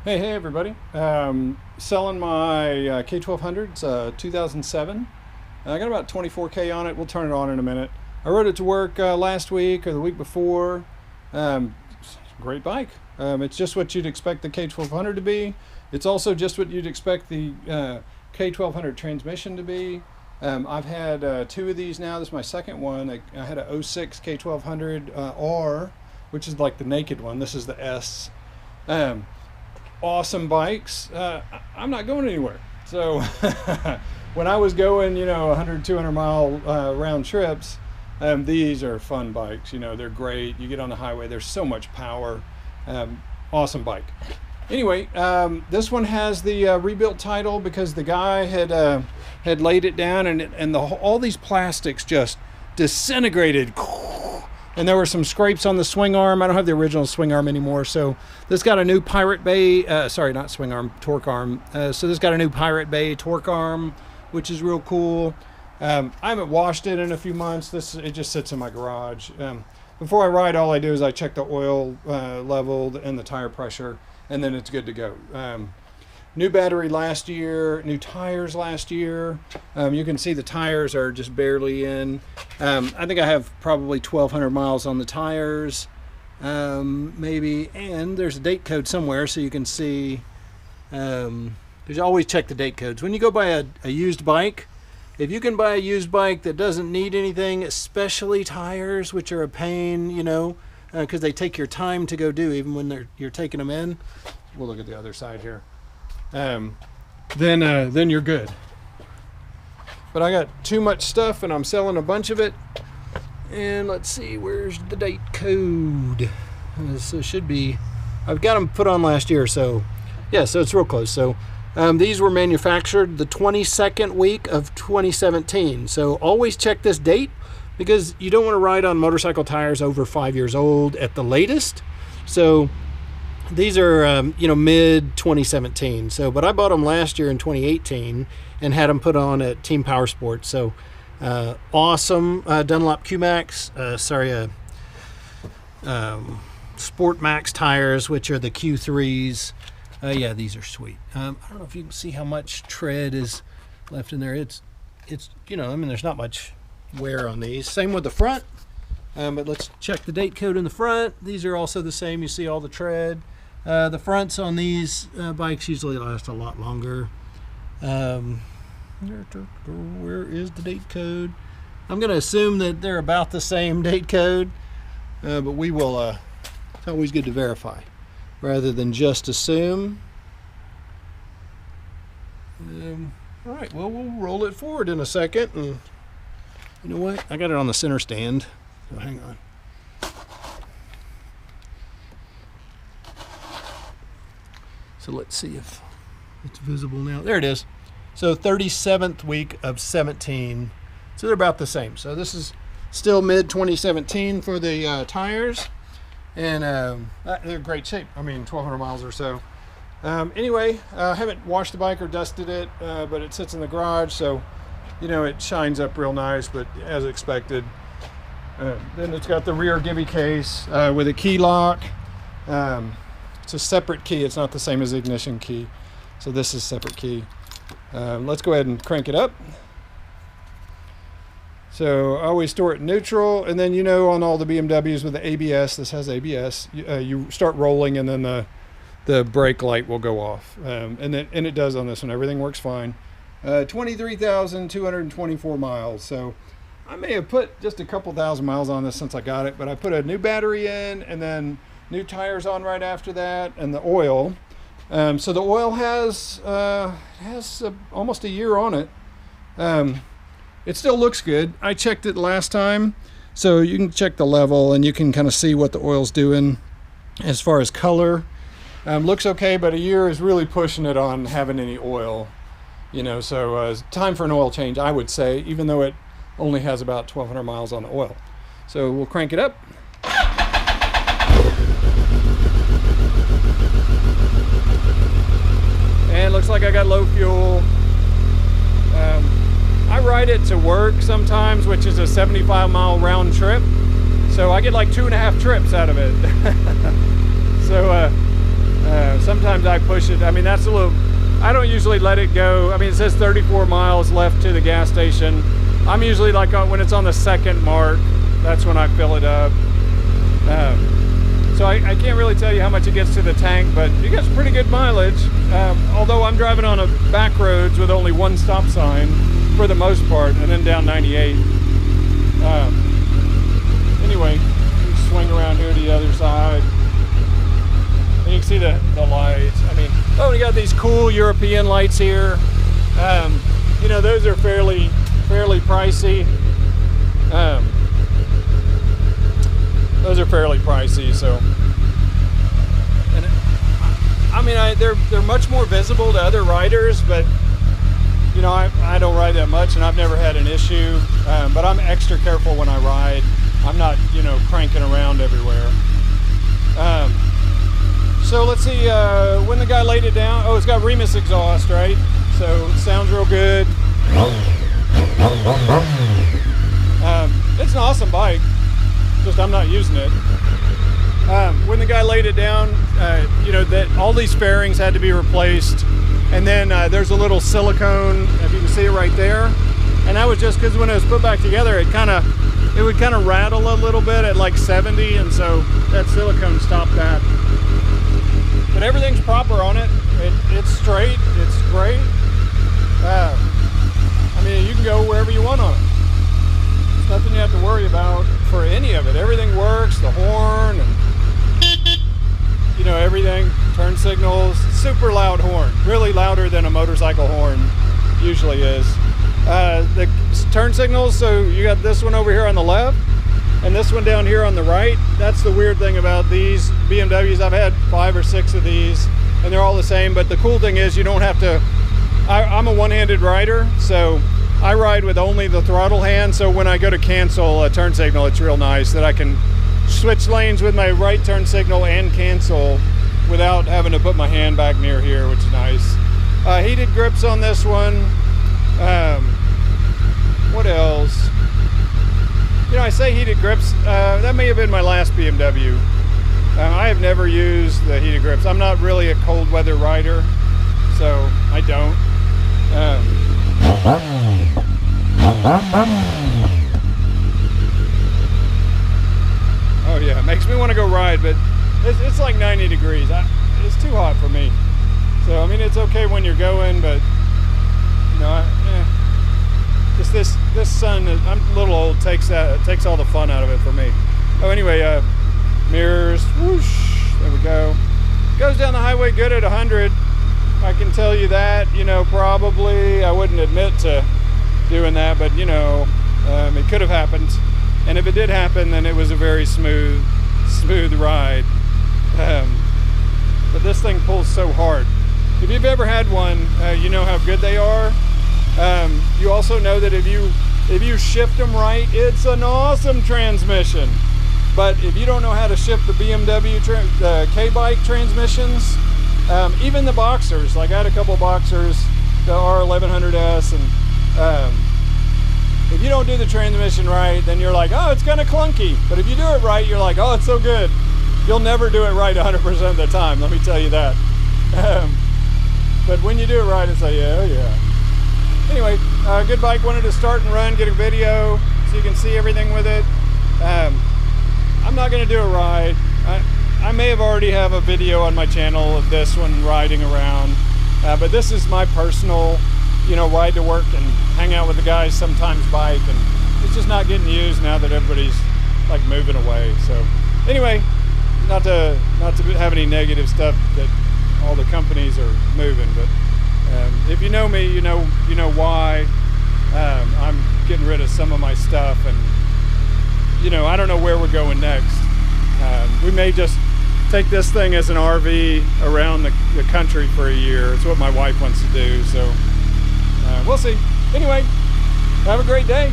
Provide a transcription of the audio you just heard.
Hey everybody. Selling my K1200. It's 2007. I got about 24K on it. We'll turn it on in a minute. I rode it to work last week or the week before. Great bike. It's just what you'd expect the K1200 to be. It's also just what you'd expect the K1200 transmission to be. I've had two of these now. This is my second one. I had a 06 K1200 R, which is like the naked one. This is the S. Awesome bikes. I'm not going anywhere. So when I was going, 100, 200 mile round trips, these are fun bikes. They're great. You get on the highway, there's so much power. Awesome bike. Anyway, this one has the rebuilt title because the guy had laid it down and all these plastics just disintegrated. And there were some scrapes on the swing arm. I don't have the original swing arm anymore. So this got a new Pirate Bay, sorry, not swing arm, torque arm. So this got a new Pirate Bay torque arm, which is real cool. I haven't washed it in a few months. It just sits in my garage. Before I ride, all I do is I check the oil level and the tire pressure, and then it's good to go. New battery last year, new tires last year. You can see the tires are just barely in. I think I have probably 1,200 miles on the tires, maybe. And there's a date code somewhere so you can see. There's always check the date codes. When you go buy a used bike, if you can buy a used bike that doesn't need anything, especially tires, which are a pain, because they take your time to go do, even when you're taking them in. We'll look at the other side here. Then you're good. But I got too much stuff and I'm selling a bunch of it. And let's see, where's the date code? So it should be, I've got them put on last year, so yeah, so it's real close. So these were manufactured the 22nd week of 2017. So always check this date because you don't want to ride on motorcycle tires over 5 years old at the latest. So these are, mid 2017. So, but I bought them last year in 2018 and had them put on at Team Power Sports. So, awesome Dunlop Q-Max. Sport Max tires, which are the Q3s. Yeah, these are sweet. I don't know if you can see how much tread is left in there. It's there's not much wear on these. Same with the front. But let's check the date code in the front. These are also the same. You see all the tread. The fronts on these bikes usually last a lot longer. Where is the date code? I'm going to assume that they're about the same date code, but we will, it's always good to verify rather than just assume. All right, well, we'll roll it forward in a second. And you know what? I got it on the center stand, so hang on. So let's see if it's visible now. There it is. So 37th week of 17. So they're about the same. So this is still mid 2017 for the tires. And they're in great shape. I mean, 1,200 miles or so. Anyway, I haven't washed the bike or dusted it, but it sits in the garage. So, it shines up real nice, but as expected. Then it's got the rear gibby case with a key lock. It's a separate key. It's not the same as the ignition key. So this is separate key. Let's go ahead and crank it up. So I always store it in neutral. And then, on all the BMWs with the ABS, this has ABS, you start rolling and then the brake light will go off. And it does on this one. Everything works fine. 23,224 miles. So I may have put just a couple thousand miles on this since I got it, but I put a new battery in and then new tires on right after that, and the oil. So the oil has almost a year on it. It still looks good. I checked it last time, so you can check the level and you can kind of see what the oil's doing as far as color. Looks okay, but a year is really pushing it on having any oil. So time for an oil change, I would say, even though it only has about 1,200 miles on the oil. So we'll crank it up. And looks like I got low fuel. I ride it to work sometimes, which is a 75-mile round trip. So I get like 2.5 trips out of it. So sometimes I push it. I mean, that's a little, I don't usually let it go. I mean, it says 34 miles left to the gas station. I'm usually like when it's on the second mark, that's when I fill it up. So I can't really tell you how much it gets to the tank, but it gets pretty good mileage. Although I'm driving on a back roads with only one stop sign for the most part, and then down 98. Anyway, swing around here to the other side. And you can see the lights. I mean, oh, we got these cool European lights here. You know, those are fairly pricey. Those are fairly pricey, so. And I mean, they're much more visible to other riders, but you know, I don't ride that much, and I've never had an issue. But I'm extra careful when I ride. I'm not, you know, cranking around everywhere. So let's see, when the guy laid it down, oh, it's got Remus exhaust, right? So it sounds real good. It's an awesome bike, just I'm not using it. When the guy laid it down, you know, that all these fairings had to be replaced. And then there's a little silicone, if you can see it right there. And that was just because when it was put back together, it would kind of rattle a little bit at like 70, and so that silicone stopped that. But everything's proper on it. It's straight, it's great. I mean, you can go wherever you want on it. There's nothing you have to worry about for any of it. Everything works, the horn, and you know, everything, turn signals, super loud horn, really louder than a motorcycle horn usually is. The turn signals, so you got this one over here on the left and this one down here on the right. That's the weird thing about these BMWs. I've had 5 or 6 of these and they're all the same, but the cool thing is you don't have to, I'm a one-handed rider, so I ride with only the throttle hand, so when I go to cancel a turn signal, it's real nice that I can switch lanes with my right turn signal and cancel without having to put my hand back near here, which is nice. Heated grips on this one. What else? You know, I say heated grips, that may have been my last BMW. I have never used the heated grips. I'm not really a cold weather rider, so I don't. Oh yeah, it makes me want to go ride, but it's like 90 degrees. It's too hot for me. So, I mean, it's okay when you're going, but, you know, just this sun, I'm a little old, takes all the fun out of it for me. Oh, anyway, mirrors, whoosh, there we go. Goes down the highway good at 100. I can tell you that, you know, probably I wouldn't admit to doing that, but, you know, it could have happened. And if it did happen, then it was a very smooth ride. But this thing pulls so hard. If you've ever had one, you know how good they are. You also know that if you shift them right, it's an awesome transmission. But if you don't know how to shift the BMW K-bike transmissions, even the Boxers, like I had a couple Boxers, the R1100S, and if you don't do the transmission right, then you're like, oh, it's kind of clunky. But if you do it right, you're like, oh, it's so good. You'll never do it right 100% of the time, let me tell you that. But when you do it right, it's like, yeah, yeah. Anyway, good bike. Wanted to start and run, get a video so you can see everything with it. I'm not going to do a ride. I may have already have a video on my channel of this one riding around. But this is my personal, you know, ride to work and hang out with the guys, sometimes bike, and it's just not getting used now that everybody's like moving away. So anyway, not to have any negative stuff that all the companies are moving, but if you know me, you know why I'm getting rid of some of my stuff, and you know, I don't know where we're going next. We may just take this thing as an RV around the country for a year. It's what my wife wants to do, so we'll see. Anyway, have a great day.